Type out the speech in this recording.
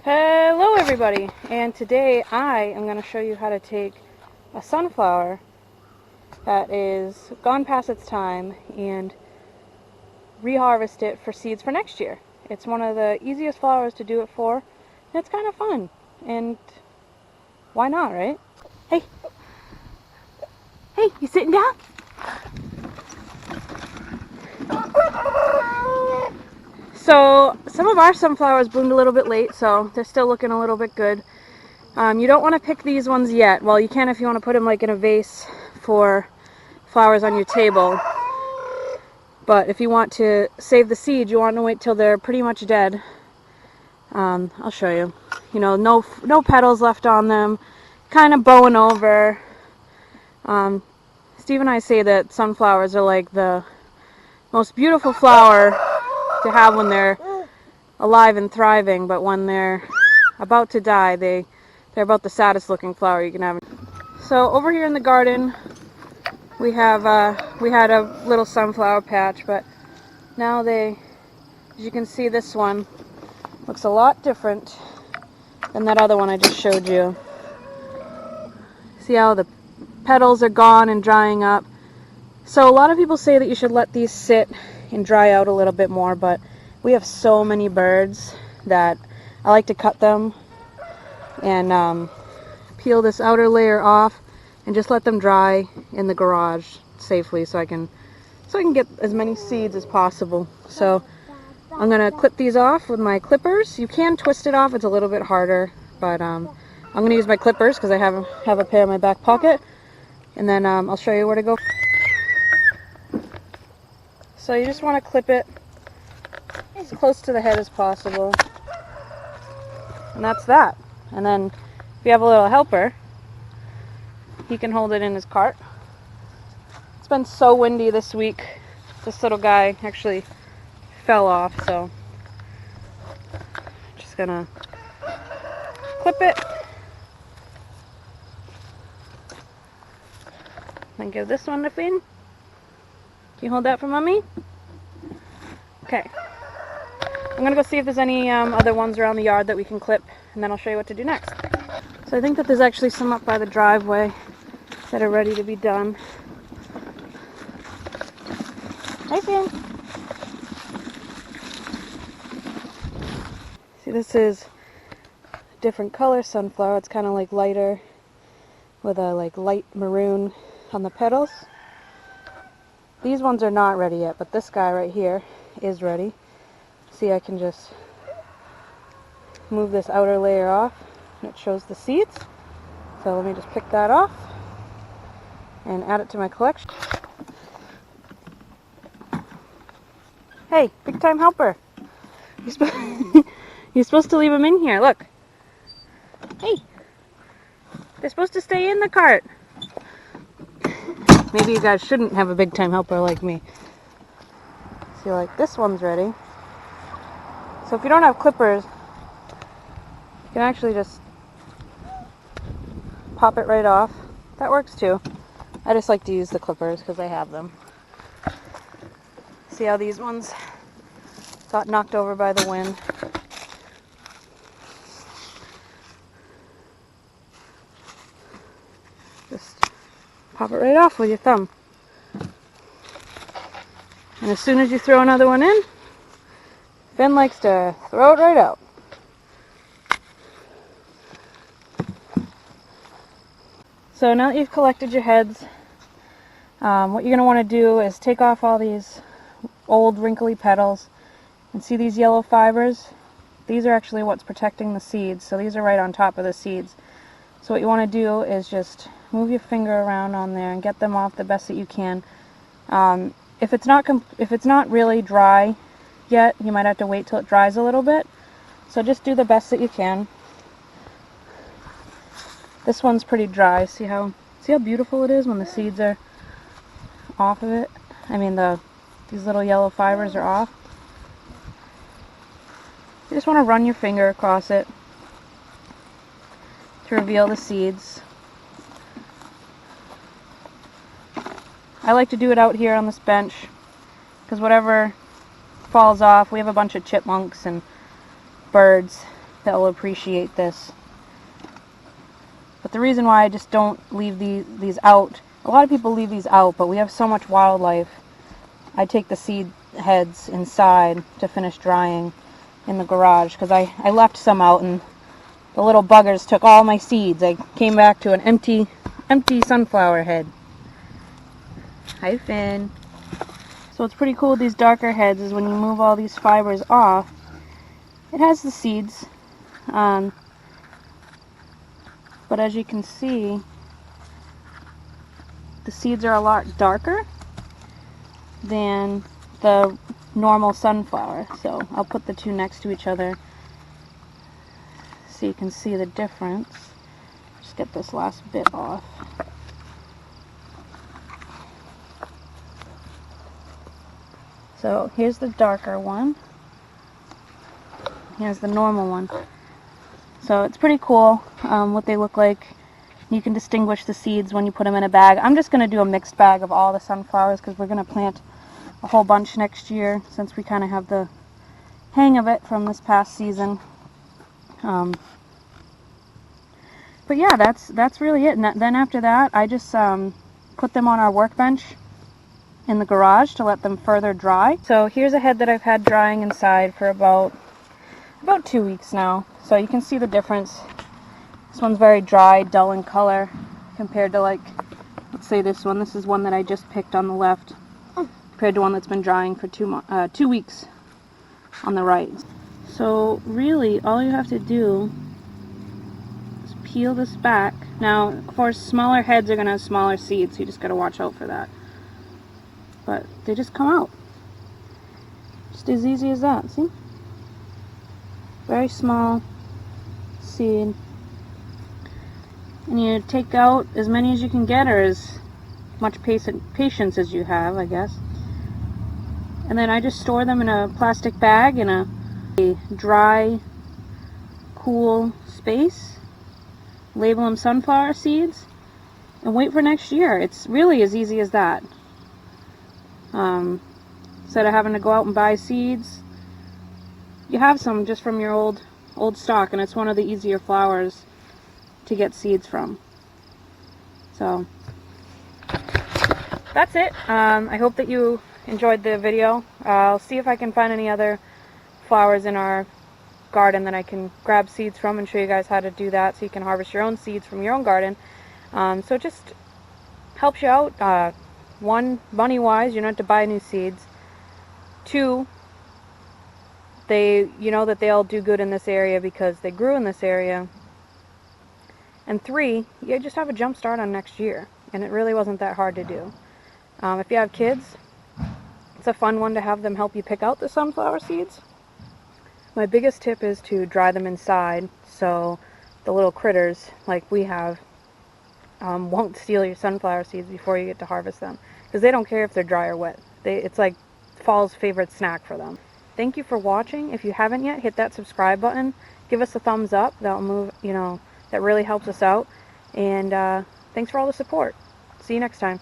Hello everybody, and today I am going to show you how to take a sunflower that is gone past its time and reharvest it for seeds for next year. It's one of the easiest flowers to do it for, and it's kind of fun, and why not, right? Hey, you sitting down? So some of our sunflowers bloomed a little bit late, so they're still looking a little bit good. You don't want to pick these ones yet. Well, you can if you want to put them like in a vase for flowers on your table. But if you want to save the seeds, you want to wait till they're pretty much dead. I'll show you. You know, no petals left on them, kind of bowing over. Steve and I say that sunflowers are like the most beautiful flower to have when they're alive and thriving, but when they're about to die, they're about the saddest looking flower you can have. So over here in the garden, we had a little sunflower patch, but now as you can see, this one looks a lot different than that other one I just showed you. See how the petals are gone and drying up? So a lot of people say that you should let these sit and dry out a little bit more, but we have so many birds that I like to cut them and peel this outer layer off and just let them dry in the garage safely so I can get as many seeds as possible. So I'm gonna clip these off with my clippers. You can twist it off, it's a little bit harder, but I'm gonna use my clippers because I have a pair in my back pocket, and then I'll show you where to go. So you just want to clip it as close to the head as possible, and that's that. And then if you have a little helper, he can hold it in his cart. It's been so windy this week. This little guy actually fell off, so just gonna clip it, then give this one to Finn. Can you hold that for Mommy? Okay. I'm gonna go see if there's any other ones around the yard that we can clip, and then I'll show you what to do next. So I think that there's actually some up by the driveway that are ready to be done. Hi, Finn. See, this is a different color sunflower. It's kind of like lighter with a like light maroon on the petals. These ones are not ready yet, but this guy right here is ready. See, I can just move this outer layer off and it shows the seeds. So let me just pick that off and add it to my collection. Hey, big time helper. You're supposed to leave them in here. Look. Hey. They're supposed to stay in the cart. Maybe you guys shouldn't have a big time helper like me. See, like this one's ready. So if you don't have clippers, you can actually just pop it right off. That works too. I just like to use the clippers because I have them. See how these ones got knocked over by the wind? Just pop it right off with your thumb. And as soon as you throw another one in, Finn likes to throw it right out. So now that you've collected your heads, what you're going to want to do is take off all these old wrinkly petals, and see these yellow fibers? These are actually what's protecting the seeds, so these are right on top of the seeds. So what you want to do is just move your finger around on there and get them off the best that you can. If it's not really dry yet, you might have to wait till it dries a little bit. So just do the best that you can. This one's pretty dry. See how beautiful it is when the seeds are off of it? I mean, these little yellow fibers are off. You just want to run your finger across it to reveal the seeds. I like to do it out here on this bench because whatever falls off, we have a bunch of chipmunks and birds that will appreciate this. But the reason why I just don't leave these out, a lot of people leave these out, but we have so much wildlife. I take the seed heads inside to finish drying in the garage because I left some out and the little buggers took all my seeds. I came back to an empty sunflower head. Hi, Finn. So what's pretty cool with these darker heads is when you move all these fibers off, it has the seeds. But as you can see, the seeds are a lot darker than the normal sunflower. So I'll put the two next to each other so you can see the difference. Just get this last bit off. So here's the darker one. Here's the normal one. So it's pretty cool what they look like. You can distinguish the seeds when you put them in a bag. I'm just going to do a mixed bag of all the sunflowers because we're going to plant a whole bunch next year since we kind of have the hang of it from this past season. But yeah, that's really it. And then after that, I just put them on our workbench in the garage to let them further dry. So here's a head that I've had drying inside for about 2 weeks now. So you can see the difference. This one's very dry, dull in color compared to, like, let's say this one. This is one that I just picked on the left compared to one that's been drying for 2 weeks on the right. So really all you have to do is peel this back. Now, of course, smaller heads are going to have smaller seeds, so you just got to watch out for that. But they just come out. Just as easy as that, see? Very small seed. And you take out as many as you can get, or as much patience as you have, I guess. And then I just store them in a plastic bag in a dry, cool space. Label them sunflower seeds and wait for next year. It's really as easy as that. Instead of having to go out and buy seeds, you have some just from your old stock, and it's one of the easier flowers to get seeds from. So that's it. I hope that you enjoyed the video. I'll see if I can find any other flowers in our garden that I can grab seeds from and show you guys how to do that so you can harvest your own seeds from your own garden. So it just helps you out. One, money wise, you don't have to buy new seeds. Two, you know that they all do good in this area because they grew in this area. And three, you just have a jump start on next year, and it really wasn't that hard to do. If you have kids, it's a fun one to have them help you pick out the sunflower seeds. My biggest tip is to dry them inside so the little critters like we have won't steal your sunflower seeds before you get to harvest them, because they don't care if they're dry or wet. It's like fall's favorite snack for them. Thank you for watching. If you haven't yet, hit that subscribe button. Give us a thumbs up. That'll move, that really helps us out. And thanks for all the support. See you next time.